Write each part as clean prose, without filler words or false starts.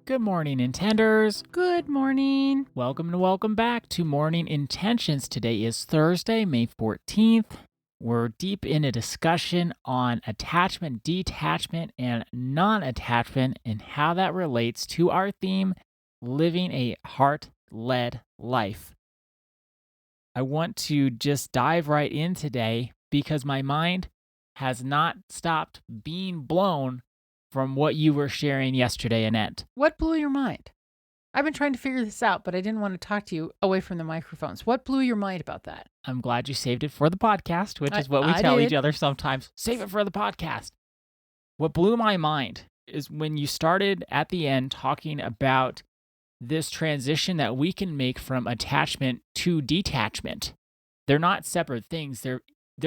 Good morning, Intenders. Good morning. Welcome back to Morning Intentions. Today is Thursday, May 14th. We're deep in a discussion on attachment, detachment, and non-attachment and how that relates to our theme, living a heart-led life. I want to just dive right in today because my mind has not stopped being blown from what you were sharing yesterday, Annette. What blew your mind? I've been trying to figure this out, but I didn't want to talk to you away from the microphones. What blew your mind about that? I'm glad you saved it for the podcast, which is what we tell each other sometimes. Save it for the podcast. What blew my mind is when you started at the end talking about this transition that we can make from attachment to detachment. They're not separate things. They're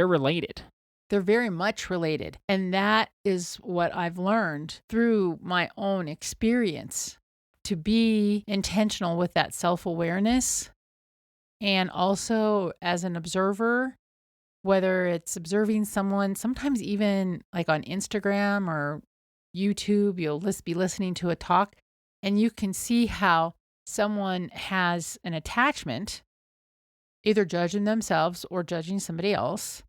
related. They're very much related. And that is what I've learned through my own experience, to be intentional with that self-awareness. And also as an observer, whether it's observing someone, sometimes even like on Instagram or YouTube, you'll be listening to a talk and you can see how someone has an attachment, either judging themselves or judging somebody else.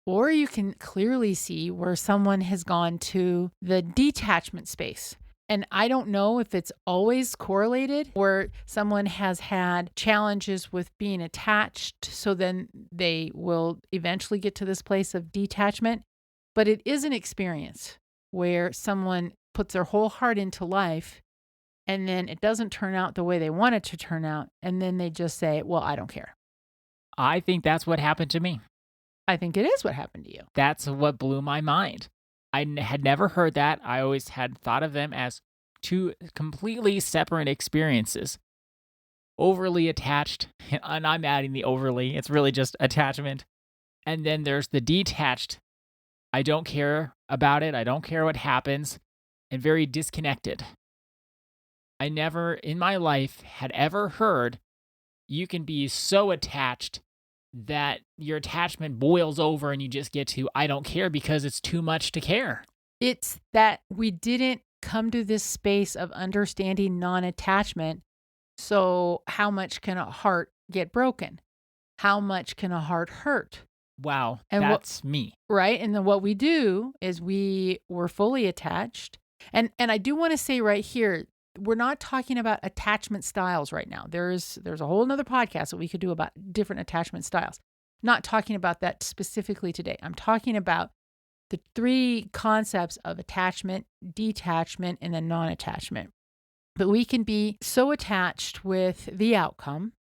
Or you can clearly see where someone has gone to the detachment space. And I don't know if it's always correlated, where someone has had challenges with being attached, so then they will eventually get to this place of detachment. But it is an experience where someone puts their whole heart into life, and then it doesn't turn out the way they want it to turn out. And then they just say, well, I don't care. I think that's what happened to me. I think it is what happened to you. That's what blew my mind. I had never heard that. I always had thought of them as two completely separate experiences. Overly attached, and I'm adding the overly. It's really just attachment. And then there's the detached. I don't care about it. I don't care what happens. And very disconnected. I never in my life had ever heard you can be so attached that your attachment boils over and you just get to, I don't care because it's too much to care. It's that we didn't come to this space of understanding non-attachment. So how much can a heart get broken? How much can a heart hurt? Wow, and that's me. Right? And then what we do is we were fully attached. And I do want to say right here, we're not talking about attachment styles right now. There's a whole nother podcast that we could do about different attachment styles. Not talking about that specifically today. I'm talking about the three concepts of attachment, detachment, and then non-attachment. But we can be so attached with the outcome,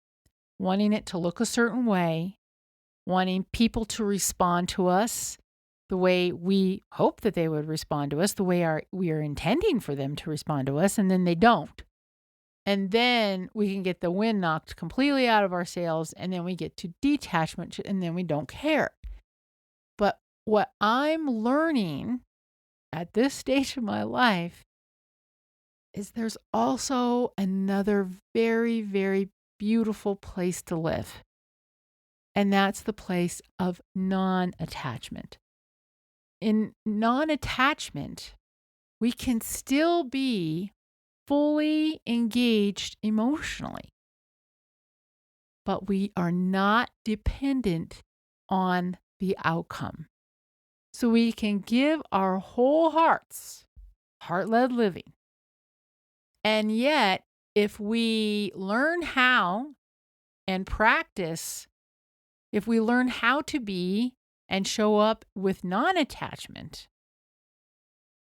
wanting it to look a certain way, wanting people to respond to us the way we hope that they would respond to us, the way we are intending for them to respond to us, and then they don't. And then we can get the wind knocked completely out of our sails, and then we get to detachment, and then we don't care. But what I'm learning at this stage of my life is there's also another very, very beautiful place to live. And that's the place of non-attachment. In non-attachment, we can still be fully engaged emotionally, but we are not dependent on the outcome. So we can give our whole hearts, heart-led living. And yet, if we learn how and practice, if we learn how to be and show up with non-attachment,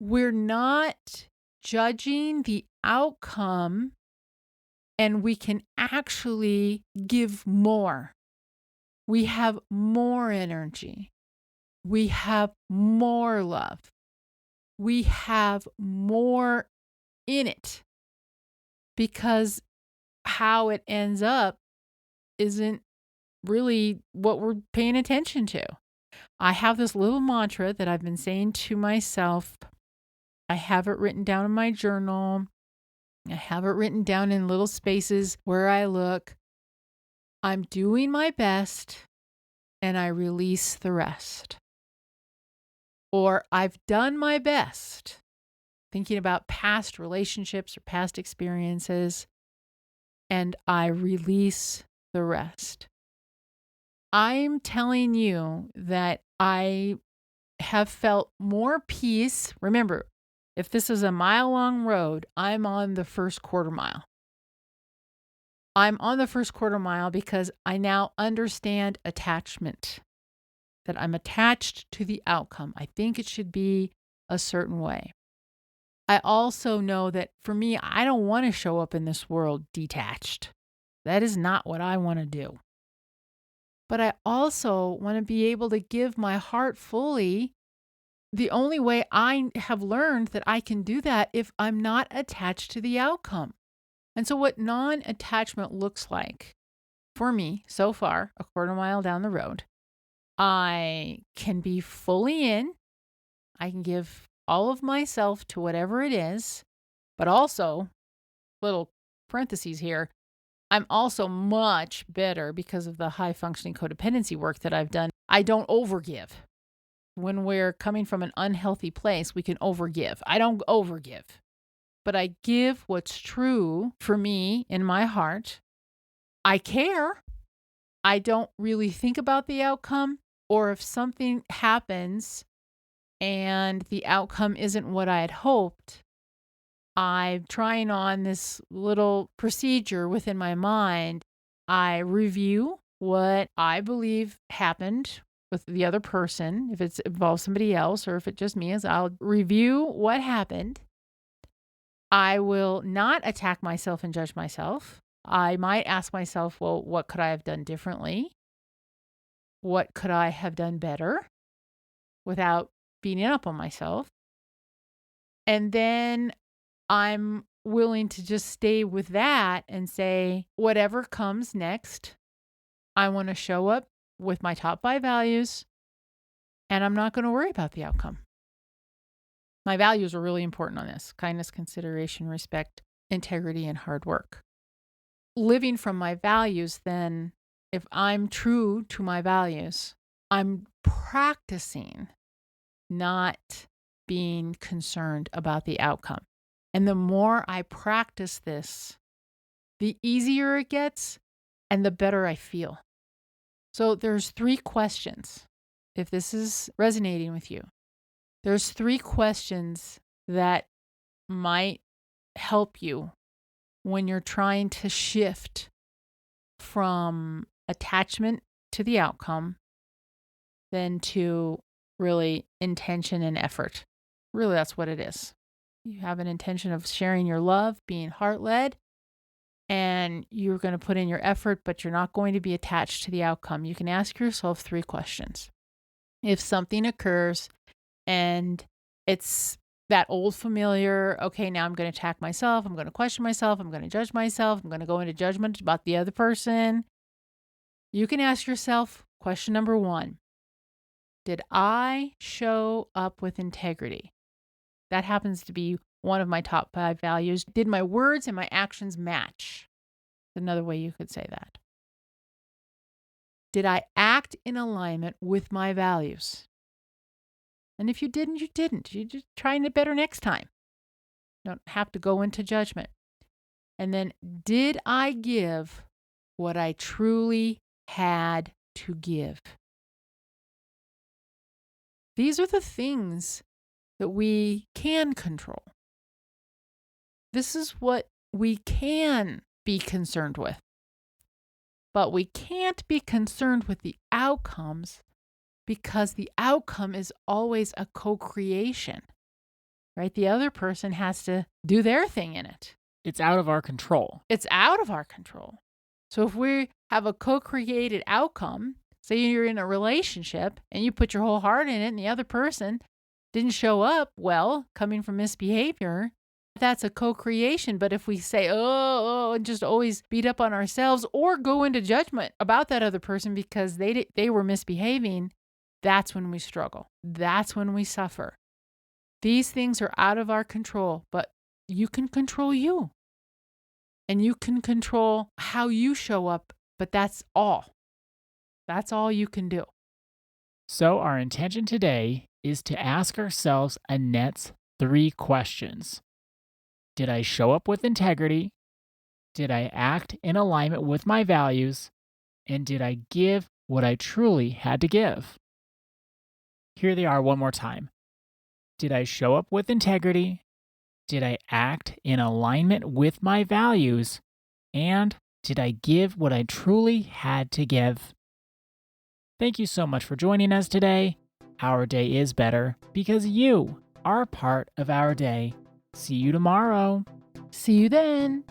we're not judging the outcome, and we can actually give more. We have more energy. We have more love. We have more in it, because how it ends up isn't really what we're paying attention to. I have this little mantra that I've been saying to myself. I have it written down in my journal. I have it written down in little spaces where I look. I'm doing my best and I release the rest. Or I've done my best. thinking about past relationships or past experiences, and I release the rest. I'm telling you that I have felt more peace. Remember, if this is a mile-long road, I'm on the first quarter mile. I'm on the first quarter mile because I now understand attachment, that I'm attached to the outcome. I think it should be a certain way. I also know that for me, I don't want to show up in this world detached. That is not what I want to do. But I also want to be able to give my heart fully. The only way I have learned that I can do that if I'm not attached to the outcome. And so what non-attachment looks like for me so far, a quarter mile down the road, I can be fully in. I can give all of myself to whatever it is, but also, little parentheses here, I'm also much better because of the high functioning codependency work that I've done. I don't overgive. When we're coming from an unhealthy place, we can overgive. I don't overgive, but I give what's true for me in my heart. I care. I don't really think about the outcome, or if something happens and the outcome isn't what I had hoped, I'm trying on this little procedure within my mind. I review what I believe happened with the other person. If it involves somebody else or if it's just me, I'll review what happened. I will not attack myself and judge myself. I might ask myself, well, what could I have done differently? What could I have done better without beating up on myself? And then I'm willing to just stay with that and say, whatever comes next, I want to show up with my top 5 values, and I'm not going to worry about the outcome. My values are really important on this: kindness, consideration, respect, integrity, and hard work. Living from my values, then, if I'm true to my values, I'm practicing not being concerned about the outcome. And the more I practice this, the easier it gets and the better I feel. So there's 3 questions. If this is resonating with you, there's 3 questions that might help you when you're trying to shift from attachment to the outcome, then to really intention and effort. Really, that's what it is. You have an intention of sharing your love, being heart-led, and you're going to put in your effort, but you're not going to be attached to the outcome. You can ask yourself 3 questions. If something occurs and it's that old familiar, okay, now I'm going to attack myself, I'm going to question myself, I'm going to judge myself, I'm going to go into judgment about the other person, you can ask yourself question number 1. Did I show up with integrity? That happens to be one of my top 5 values. Did my words and my actions match? Another way you could say that. Did I act in alignment with my values? And if you didn't, you didn't. You're just trying it better next time. You don't have to go into judgment. And then, did I give what I truly had to give? These are the things that we can control. This is what we can be concerned with. But we can't be concerned with the outcomes because the outcome is always a co-creation, right? The other person has to do their thing in it. It's out of our control. It's out of our control. So if we have a co-created outcome, say you're in a relationship and you put your whole heart in it and the other person didn't show up well, coming from misbehavior, that's a co-creation. But if we say, and just always beat up on ourselves or go into judgment about that other person because they were misbehaving, that's when we struggle. That's when we suffer. These things are out of our control, but you can control you. And you can control how you show up, but that's all. That's all you can do. So our intention today is to ask ourselves Annette's 3 questions. Did I show up with integrity? Did I act in alignment with my values? And did I give what I truly had to give? Here they are one more time. Did I show up with integrity? Did I act in alignment with my values? And did I give what I truly had to give? Thank you so much for joining us today. Our day is better because you are part of our day. See you tomorrow. See you then.